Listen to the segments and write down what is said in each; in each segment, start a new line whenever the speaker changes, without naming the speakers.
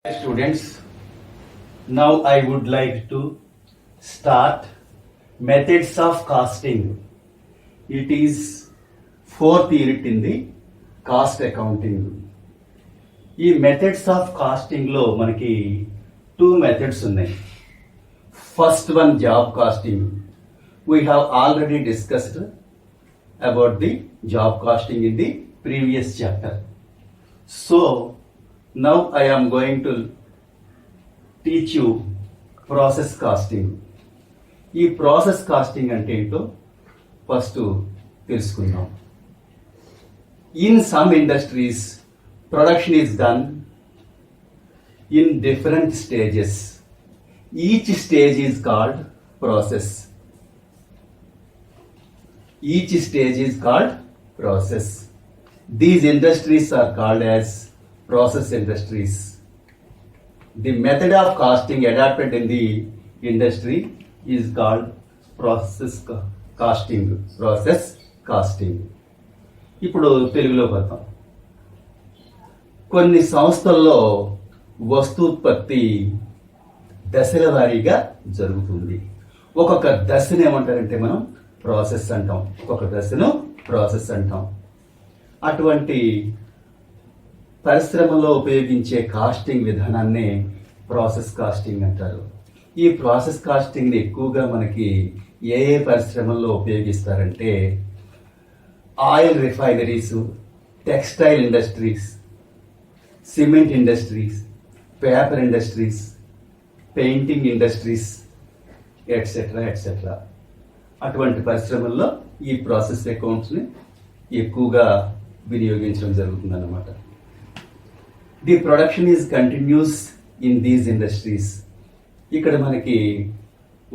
Students, now I would like to start methods of costing. It is fourth unit in the cost accounting. ఈ methods of costing లో మనకి two methods ఉన్నాయి. First one job costing. We have already discussed about the job costing in the previous chapter. So now I am going to teach you process costing. ఈ process casting అంటే ఏంటో first తెలుసుకుందాం. In some industries production is done in different stages. Each stage is called process. Each stage is called process. These industries are called as process industries. The method of costing adopted in the industry is called process costing. Process costing. ఇప్పుడు తెలుగులో పడతాం. కొన్ని సంస్థల్లో వస్తూత్పత్తి దశల వారీగా జరుగుతుంది. ఒక్కొక్క దశను ఏమంటారంటే మనం ప్రాసెస్ అంటాం, ఒక్కొక్క దశను ప్రాసెస్ అంటాం. అటువంటి పరిశ్రమలో ఉపయోగించే కాస్టింగ్ విధానాన్ని ప్రాసెస్ కాస్టింగ్ అంటారు. ఈ ప్రాసెస్ కాస్టింగ్ని ఎక్కువగా మనకి ఏ పరిశ్రమల్లో ఉపయోగిస్తారంటే oil refineries, textile industries, cement industries, paper industries, painting industries etcetera etcetera. అటువంటి పరిశ్రమల్లో ఈ ప్రాసెస్ అకౌంట్స్ని ఎక్కువగా వినియోగించడం జరుగుతుంది అన్నమాట. The production is continuous in these industries. ఇక్కడ మనకి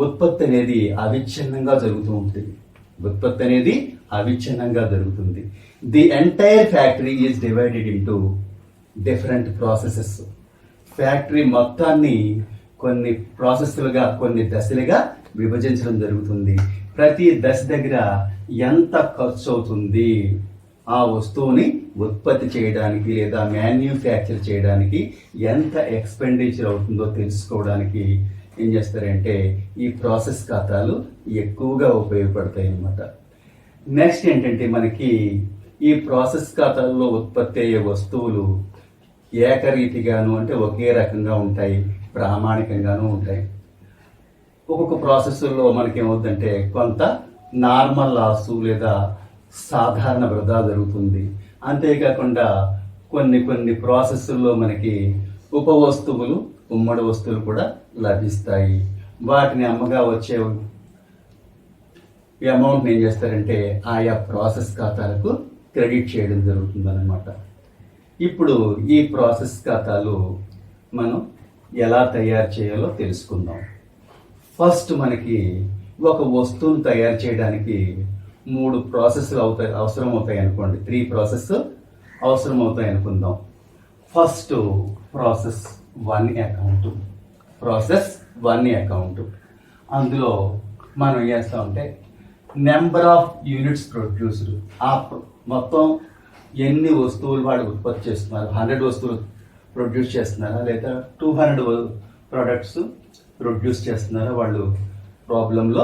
ఉత్పత్తి అనేది అవిచ్ఛిన్నంగా జరుగుతూ ఉంటుంది. ఉత్పత్తి అనేది అవిచ్ఛిన్నంగా జరుగుతుంది. The entire factory is divided into different processes. Factory మొత్తాన్ని కొన్ని ప్రాసెస్లుగా, కొన్ని దశలుగా విభజించడం జరుగుతుంది. ప్రతి దశ దగ్గర ఎంత ఖర్చు అవుతుంది, ఆ వస్తువుని ఉత్పత్తి చేయడానికి లేదా మ్యాన్యుఫ్యాక్చర్ చేయడానికి ఎంత ఎక్స్పెండిచర్ అవుతుందో తెలుసుకోవడానికి ఏం చేస్తారంటే ఈ ప్రాసెస్ ఖాతాలు ఎక్కువగా ఉపయోగపడతాయి అన్నమాట. నెక్స్ట్ ఏంటంటే మనకి ఈ ప్రాసెస్ ఖాతాల్లో ఉత్పత్తి అయ్యే వస్తువులు ఏకరీతిగాను అంటే ఒకే రకంగా ఉంటాయి, ప్రామాణికంగాను ఉంటాయి. ఒక్కొక్క ప్రాసెస్లో మనకి ఏమవుతుందంటే కొంత నార్మల్ లాసు లేదా సాధారణ వృధా జరుగుతుంది. అంతేకాకుండా కొన్ని ప్రాసెస్ల్లో మనకి ఉప వస్తువులు, ఉమ్మడి వస్తువులు కూడా లభిస్తాయి. వాటిని అమ్మగా వచ్చే అమౌంట్ని ఏం చేస్తారంటే ఆయా ప్రాసెస్ ఖాతాలకు క్రెడిట్ చేయడం జరుగుతుంది అన్నమాట. ఇప్పుడు ఈ ప్రాసెస్ ఖాతాలు మనం ఎలా తయారు చేయాలో తెలుసుకుందాం. ఫస్ట్ మనకి ఒక వస్తువును తయారు చేయడానికి 3 ప్రాసెస్లు అవసరం అవుతాయి అనుకోండి. 3 ప్రాసెస్ అవసరం అవుతాయి అనుకుందాం. First process 1 account. Process 1 account. అందులో మనం ఏం చేస్తామంటే నెంబర్ ఆఫ్ యూనిట్స్ ప్రొడ్యూస్డ్. ఆ మొత్తం ఎన్ని వస్తువులు వాడు ఉత్పత్తి చేస్తున్నారు, 100 వస్తువులు ప్రొడ్యూస్ చేస్తున్నారా లేదా 200 ప్రొడక్ట్స్ ప్రొడ్యూస్ చేస్తున్నారా వాళ్ళు ప్రాబ్లంలో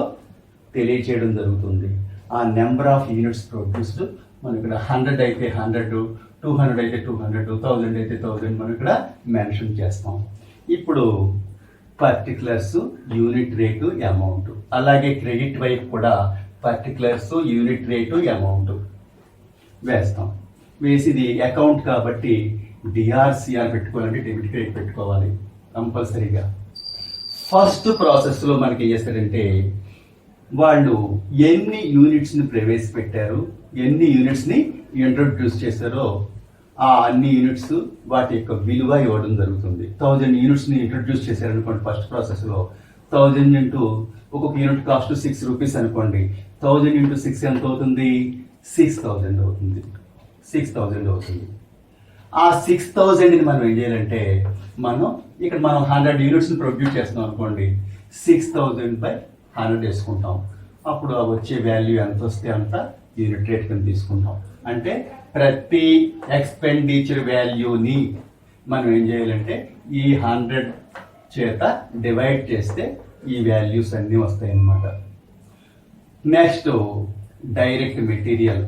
తెలియచేయడం జరుగుతుంది. ఆ నెంబర్ ఆఫ్ యూనిట్స్ ప్రొడ్యూస్డ్ మనం ఇక్కడ 100 అయితే 100, 200 అయితే 200, 1000 అయితే 1000 మనం ఇక్కడ మెన్షన్ చేస్తాం. ఇప్పుడు పర్టికులర్స్, యూనిట్ రేటు, అమౌంట్. అలాగే క్రెడిట్ వైపు కూడా పర్టికులర్స్, యూనిట్ రేటు, అమౌంట్ వేస్తాం. వేసిది అకౌంట్ కాబట్టి డిఆర్సిఆర్ పెట్టుకోవాలంటే డెబిట్ క్రెడిట్ పెట్టుకోవాలి కంపల్సరీగా. ఫస్ట్ ప్రాసెస్లో మనకి ఏం చేస్తారంటే వాళ్ళు ఎన్ని యూనిట్స్ని ప్రవేశపెట్టారు, ఎన్ని యూనిట్స్ని ఇంట్రొడ్యూస్ చేశారో ఆ అన్ని యూనిట్స్ వాటి యొక్క విలువ ఇవ్వడం జరుగుతుంది. 1000 యూనిట్స్ని ఇంట్రొడ్యూస్ చేశారనుకోండి ఫస్ట్ ప్రాసెస్లో. 1000 ఇంటూ ఒక్కొక్క యూనిట్ కాస్ట్ 6 రూపీస్ అనుకోండి. 1000 ఇంటూ 6 ఎంత అవుతుంది? 6000 అవుతుంది. 6000 అవుతుంది. ఆ 6000ని మనం ఏం చేయాలంటే మనం 100 యూనిట్స్ని ప్రొడ్యూస్ చేస్తున్నాం అనుకోండి. 6000/100 వేసుకుంటాం. అప్పుడు వచ్చే వాల్యూ ఎంత వస్తే అంత యూనిట్ రేట్ కింద తీసుకుంటాం. అంటే ప్రతి ఎక్స్పెండిచర్ వాల్యూని మనం ఏం చేయాలంటే ఈ 100 చేత డివైడ్ చేస్తే ఈ వాల్యూస్ అన్నీ వస్తాయి అన్నమాట. నెక్స్ట్ డైరెక్ట్ మెటీరియల్,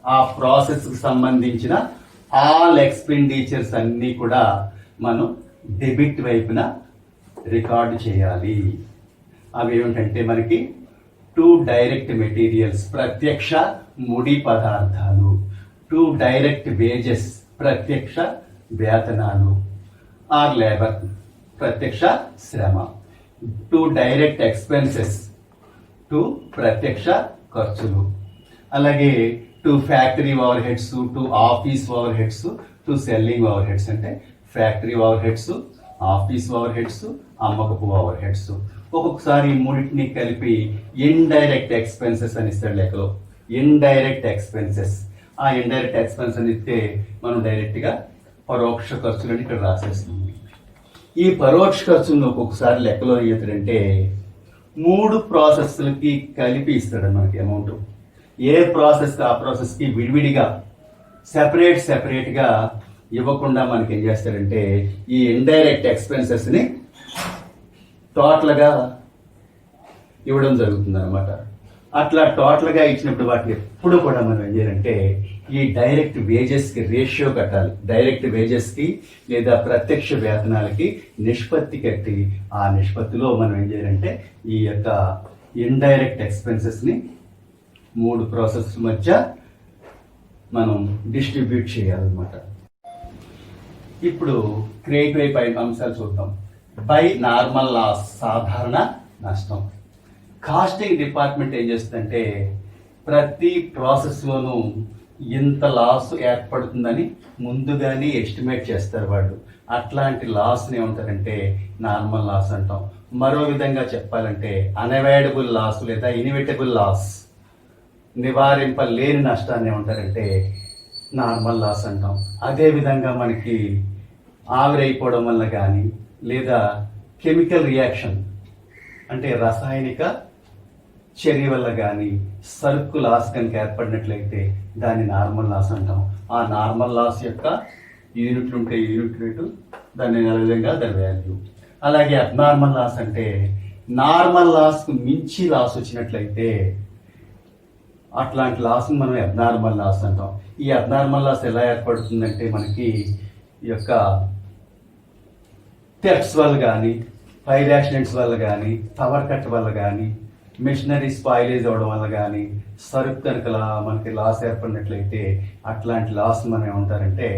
ఆ ప్రాసెస్కి సంబంధించిన ఆల్ ఎక్స్పెండిచర్స్ అన్నీ కూడా మనం డెబిట్ వైపున రికార్డ్ చేయాలి. అవి ఏమిటంటే మనకి 2 డైరెక్ట్ మెటీరియల్స్, ప్రత్యక్ష ముడి పదార్థాలు, 2 డైరెక్ట్ వేజెస్, ప్రత్యక్ష వేతనాలు ఆర్ లేబర్, ప్రత్యక్ష శ్రమ, 2 డైరెక్ట్ ఎక్స్పెన్సెస్, 2 ప్రత్యక్ష ఖర్చులు, అలాగే 2 factory overheads, 2 office overheads, 2 selling overheads. అంటే factory overheads, office overheads, అమ్మకపు ఓవర్ హెడ్స్. ఒక్కొక్కసారి మూడింటిని కలిపి ఇండైరెక్ట్ ఎక్స్పెన్సెస్ అని ఇస్తాడు లెక్కలో. ఇండైరెక్ట్ ఎక్స్పెన్సెస్, ఆ ఇండైరెక్ట్ ఎక్స్పెన్స్ అని ఇస్తే మనం డైరెక్ట్గా పరోక్ష ఖర్చులని ఇక్కడ రాసేస్తాం. ఈ పరోక్ష ఖర్చులను ఒక్కొక్కసారి లెక్కలో ఏంటంటే 3 ప్రాసెస్లకి కలిపి ఇస్తాడు మనకి అమౌంట్. ఏ ప్రాసెస్ ఆ ప్రాసెస్కి విడివిడిగా సెపరేట్గా ఇవ్వకుండా మనకి ఏం చేస్తారంటే ఈ ఇండైరెక్ట్ ఎక్స్పెన్సెస్ని టోటల్గా ఇవ్వడం జరుగుతుంది అనమాట. అట్లా టోటల్గా ఇచ్చినప్పుడు వాటిని ఎప్పుడు కూడా మనం ఏం చేయాలంటే ఈ డైరెక్ట్ వేజెస్కి రేషియో కట్టాలి. డైరెక్ట్ వేజెస్కి లేదా ప్రత్యక్ష వేతనాలకి నిష్పత్తి కట్టి ఆ నిష్పత్తిలో మనం ఏం చేయాలంటే ఈ యొక్క ఇండైరెక్ట్ ఎక్స్పెన్సెస్ని 3 ప్రాసెస్ మధ్య మనం డిస్ట్రిబ్యూట్ చేయాలన్నమాట. ఇప్పుడు క్రియేటివ్ వైపు అంశాలు చూద్దాం. బై నార్మల్ లాస్, సాధారణ నష్టం. కాస్టింగ్ డిపార్ట్మెంట్ ఏం చేస్తుందంటే ప్రతి ప్రాసెస్లోనూ ఇంత లాస్ ఏర్పడుతుందని ముందుగానే ఎస్టిమేట్ చేస్తారు వాళ్ళు. అట్లాంటి లాస్ని ఏమంటారంటే నార్మల్ లాస్ అంటాం. మరో విధంగా చెప్పాలంటే అన్అవాయిడబుల్ లాస్ లేదా ఇన్ఎవిటబుల్ లాస్, నివారింపలేని నష్టాన్ని ఏమంటారంటే నార్మల్ లాస్ అంటాం. అదేవిధంగా మనకి ఆవిరైపోవడం వల్ల కానీ లేదా కెమికల్ రియాక్షన్ అంటే రసాయనిక చర్య వల్ల కానీ సరుకు లాస్ కనుక ఏర్పడినట్లయితే దాన్ని నార్మల్ లాస్ అంటాం. ఆ నార్మల్ లాస్ యొక్క యూనిట్లు ఉంటే యూనిట్ రేటు, దాన్ని విధంగా దాని వాల్యూ. అలాగే అబ్నార్మల్ లాస్ అంటే నార్మల్ లాస్కు మించి లాస్ వచ్చినట్లయితే అట్లాంటి లాస్ని మనం అబ్నార్మల్ లాస్ అంటాం. ఈ అబ్నార్మల్ లాస్ ఎలా ఏర్పడుతుందంటే మనకి ఈ యొక్క థెఫ్ట్స్ వల్ల కానీ, ఫైర్ యాక్సిడెంట్స్ వల్ల కానీ, పవర్ కట్ వల్ల కానీ, మిషనరీ స్పాయిలేజ్ అవ్వడం వల్ల కానీ, సరుకు కనుక మనకి లాస్ ఏర్పడినట్లయితే అట్లాంటి లాస్ మనం ఏమంటారంటే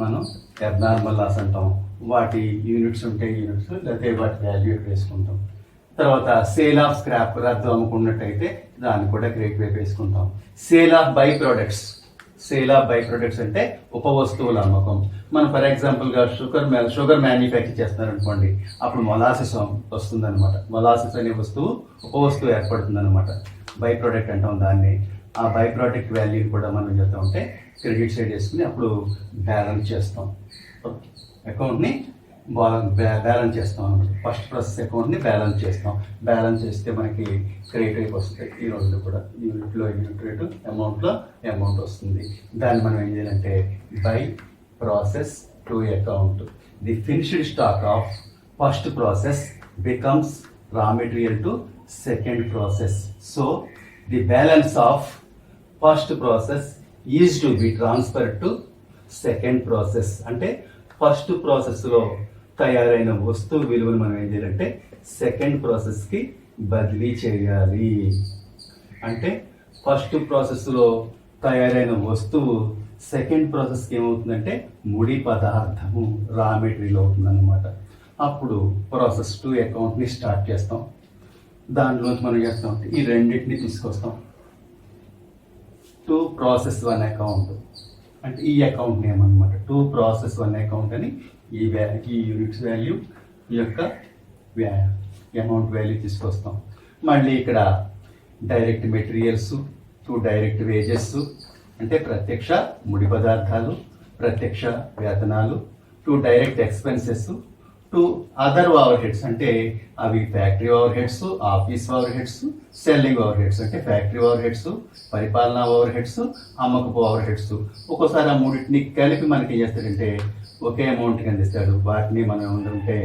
మనం అబ్నార్మల్ లాస్ అంటాం. వాటి యూనిట్స్ ఉంటే యూనిట్స్, లేకపోతే వాటి వాల్యూ వేసుకుంటాం. తర్వాత సేల్ ఆఫ్ స్క్రాప్, రద్దు అమ్ముకున్నట్టయితే దాన్ని కూడా క్రెడిట్ వైపు వేసుకుంటాం. Sale of by products, sale of by products అంటే ఉప వస్తువుల అమ్మకం. మనం ఫర్ ఎగ్జాంపుల్గా షుగర్ మ్యానుఫ్యాక్చర్ చేస్తున్నారు అనుకోండి, అప్పుడు మొలాసిస్ వస్తుంది అనమాట. మొలాసిస్ అనే వస్తువు ఉప వస్తువు ఏర్పడుతుంది అనమాట. బై ప్రోడక్ట్ అంటాం దాన్ని. ఆ బై ప్రోడక్ట్ వాల్యూని కూడా మనం ఏం చేస్తాం అంటే క్రెడిట్ సైడ్ వేసుకుని అప్పుడు బ్యాలెన్స్ చేస్తాం. అకౌంట్ని బ్యాలెన్స్ చేస్తాం అనమాట. ఫస్ట్ ప్రాసెస్ అకౌంట్ని బ్యాలెన్స్ చేస్తాం. బ్యాలెన్స్ చేస్తే మనకి క్రెడిట్ వైపు వస్తాయి. ఈ రెండు కూడా యూనిట్లో యూనిట్ రేటు, అమౌంట్లో అమౌంట్ వస్తుంది. దాన్ని మనం ఏం చేయాలంటే by process to account. The finished stock of first process becomes raw material to second process. So the balance of first process is to be transferred to second process. అంటే first ప్రాసెస్లో తయారైన వస్తువు విలువను మనం ఏం చేయాలంటే సెకండ్ ప్రాసెస్కి బదిలీ చేయాలి. అంటే ఫస్ట్ ప్రాసెస్లో తయారైన వస్తువు సెకండ్ ప్రాసెస్కి ఏమవుతుందంటే ముడి పదార్థము, రా మెటీరియల్ అవుతుంది అన్నమాట. అప్పుడు ప్రాసెస్ 2 అకౌంట్ని స్టార్ట్ చేస్తాం. దానిలోంచి మనం చేస్తాం ఈ రెండింటిని తీసుకొస్తాం. 2 ప్రాసెస్ 1 అకౌంట్ అంటే ఈ అకౌంట్ నేమ్ అనమాట. 2 ప్రాసెస్ 1 అకౌంట్ అని ఈ యూనిట్స్ వాల్యూ, ఈ యొక్క అమౌంట్ వాల్యూ తీసుకొస్తాం. మళ్ళీ ఇక్కడ డైరెక్ట్ మెటీరియల్స్, 2 డైరెక్ట్ వేజెస్ అంటే ప్రత్యక్ష ముడి పదార్థాలు, ప్రత్యక్ష వేతనాలు, 2 direct expenses, 2 other over heads అంటే అవి factory overheads, office over heads, selling overheads అంటే ఫ్యాక్టరీ ఓవర్ హెడ్స్, పరిపాలనా ఓవర్ హెడ్స్, అమ్మకపు ఓవర్ హెడ్స్. ఒక్కోసారి ఆ మూడింటిని కలిపి మనకి ఏం చేస్తారంటే ఒకే అమౌంట్ కింద ఇస్తాడు. వాటిని మనం ఏమంటే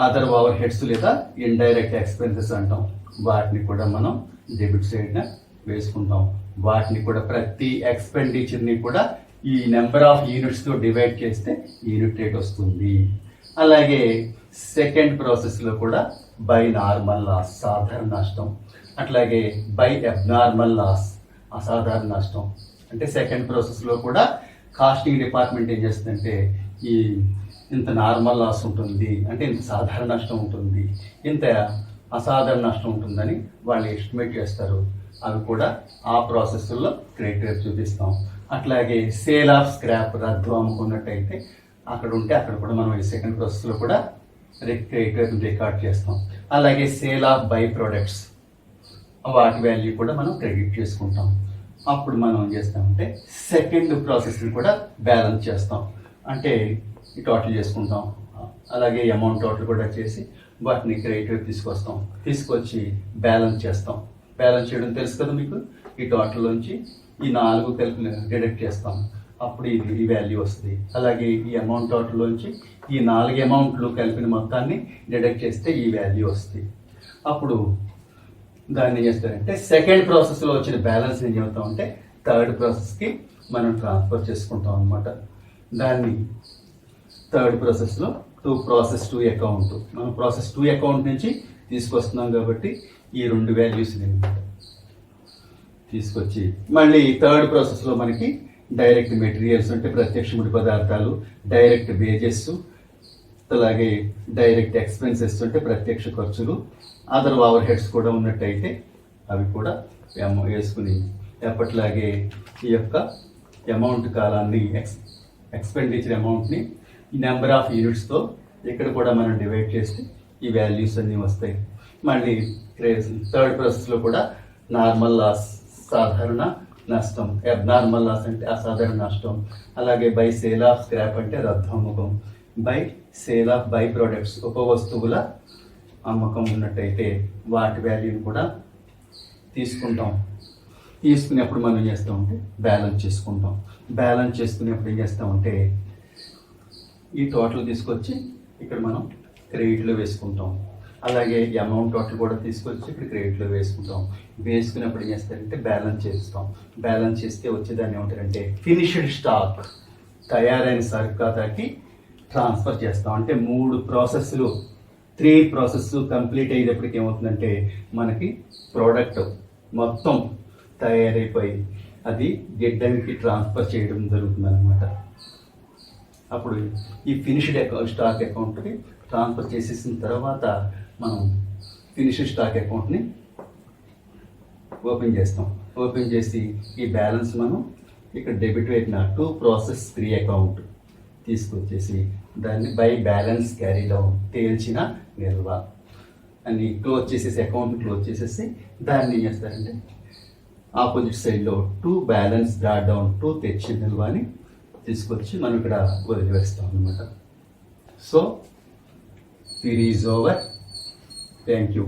అదర్ ఓవర్ హెడ్స్ లేదా ఇండైరెక్ట్ ఎక్స్పెన్సెస్ అంటాం. వాటిని కూడా మనం డెబిట్ సైడ్న వేసుకుంటాం. వాటిని కూడా ప్రతి ఎక్స్పెండిచర్ని కూడా ఈ నెంబర్ ఆఫ్ యూనిట్స్తో డివైడ్ చేస్తే యూనిట్ రేట్ వస్తుంది. అలాగే సెకండ్ ప్రాసెస్లో కూడా బై నార్మల్ లాస్ సాధారణ నష్టం, అట్లాగే బై అబ్నార్మల్ లాస్ అసాధారణ నష్టం. అంటే సెకండ్ ప్రాసెస్లో కూడా కాస్టింగ్ డిపార్ట్మెంట్ ఏం చేస్తుందంటే ఈ ఇంత నార్మల్ లాస్ ఉంటుంది, అంటే ఇంత సాధారణ నష్టం ఉంటుంది, ఇంత అసాధారణ నష్టం ఉంటుందని వాళ్ళు ఎస్టిమేట్ చేస్తారు. అవి కూడా ఆ ప్రాసెస్లో క్రెడిట్ రేట్ చూపిస్తాం. అట్లాగే సేల్ ఆఫ్ స్క్రాప్ రద్దు అమ్ముకున్నట్టయితే అక్కడ ఉంటే అక్కడ కూడా మనం ఈ సెకండ్ ప్రాసెస్లో కూడా క్రెడిట్ రేట్ రికార్డ్ చేస్తాం. అలాగే సేల్ ఆఫ్ బై ప్రొడక్ట్స్ వాటి వాల్యూ కూడా మనం క్రెడిట్ చేసుకుంటాం. అప్పుడు మనం ఏం చేస్తామంటే సెకండ్ ప్రాసెస్ని కూడా బ్యాలెన్స్ చేస్తాం. అంటే ఈ టోటల్ చేసుకుంటాం. అలాగే అమౌంట్ టోటల్ కూడా చేసి వాటిని క్రెడిట్ తీసుకొస్తాం. తీసుకొచ్చి బ్యాలెన్స్ చేస్తాం. బ్యాలెన్స్ చేయడం తెలుసు కదా మీకు. ఈ టోటల్లోంచి ఈ 4 కలిపి డిడక్ట్ చేస్తాం. అప్పుడు ఇది ఈ వాల్యూ వస్తుంది. అలాగే ఈ అమౌంట్ టోటల్లోంచి ఈ 4 అమౌంట్లు కలిపిన మొత్తాన్ని డిడక్ట్ చేస్తే ఈ వాల్యూ వస్తుంది. అప్పుడు దాన్ని ఏం చేస్తారంటే సెకండ్ ప్రాసెస్లో వచ్చిన బ్యాలెన్స్ ఏం చెబుతామంటే థర్డ్ ప్రాసెస్కి మనం ట్రాన్స్ఫర్ చేసుకుంటాం అనమాట. దాన్ని థర్డ్ ప్రాసెస్లో ప్రాసెస్ 2 అకౌంట్ మనం ప్రాసెస్ 2 అకౌంట్ నుంచి తీసుకొస్తున్నాం కాబట్టి ఈ 2 వాల్యూస్ని తీసుకొచ్చి మళ్ళీ థర్డ్ ప్రాసెస్లో మనకి డైరెక్ట్ మెటీరియల్స్ అంటే ప్రత్యక్ష ముడి పదార్థాలు, డైరెక్ట్ వేజెస్, అలాగే డైరెక్ట్ ఎక్స్పెన్సెస్ అంటే ప్రత్యక్ష ఖర్చులు, అదర్ ఓవర్ హెడ్స్ కూడా ఉన్నట్టయితే అవి కూడా వేసుకుని ఎప్పట్లాగే ఈ యొక్క అమౌంట్ కాలాన్ని ఎక్స్పెండిచర్ అమౌంట్ని ఈ నెంబర్ ఆఫ్ యూనిట్స్తో ఇక్కడ కూడా మనం డివైడ్ చేస్తే ఈ వాల్యూస్ అన్నీ వస్తాయి. మళ్ళీ థర్డ్ ప్రాసెస్లో కూడా నార్మల్ లాస్ సాధారణ నష్టం, అబ్నార్మల్ లాస్ అంటే అసాధారణ నష్టం, అలాగే బై సేల్ ఆఫ్ స్క్రాప్ అంటే రద్దు అమ్మకం, by sale of by products ఉప వస్తువుల అమ్మకం ఉన్నట్టయితే వాటి వాల్యూని కూడా తీసుకుంటాం. తీసుకునేప్పుడు మనం ఏం చేస్తామంటే బ్యాలెన్స్ చేసుకుంటాం. బ్యాలెన్స్ చేసుకునేప్పుడు ఏం చేస్తామంటే ఈ టోటల్ తీసుకొచ్చి ఇక్కడ మనం క్రెడిట్లో వేసుకుంటాం. అలాగే ఈ అమౌంట్ టోటల్ కూడా తీసుకొచ్చి ఇక్కడ క్రెడిట్లో వేసుకుంటాం. వేసుకున్నప్పుడు ఏం చేస్తారంటే బ్యాలెన్స్ చేస్తాం. బ్యాలెన్స్ చేస్తే వచ్చేదాన్ని ఏమంటారంటే ఫినిష్డ్ స్టాక్ తయారైన సరుకు ఖాతాకి ట్రాన్స్ఫర్ చేస్తాం. అంటే 3 ప్రాసెస్ కంప్లీట్ అయ్యేటప్పటికి ఏమవుతుందంటే మనకి ప్రోడక్ట్ మొత్తం తయారైపోయి అది గిడ్డంకి ట్రాన్స్ఫర్ చేయడం జరుగుతుంది అనమాట. అప్పుడు ఈ ఫినిష్డ్ స్టాక్ అకౌంట్కి ట్రాన్స్ఫర్ చేసేసిన తర్వాత మనం ఫినిష్డ్ స్టాక్ అకౌంట్ని ఓపెన్ చేస్తాం. ఓపెన్ చేసి ఈ బ్యాలెన్స్ మనం ఇక్కడ డెబిట్ వైపున ప్రాసెస్ 3 అకౌంట్ తీసుకొచ్చేసి దాన్ని బై బ్యాలెన్స్ క్యారీ డౌన్ తేల్చిన నిల్వ అని క్లోజ్ చేసేసి అకౌంట్ క్లోజ్ చేసేసి దాన్ని ఏం చేస్తారంటే ఆపోజిట్ సైడ్లో బ్యాలెన్స్ డ్రా డౌన్ తెచ్చిన నిల్వ అని తీసుకొచ్చి మనం ఇక్కడ వదిలివేస్తాం అనమాట. So series over. Thank you.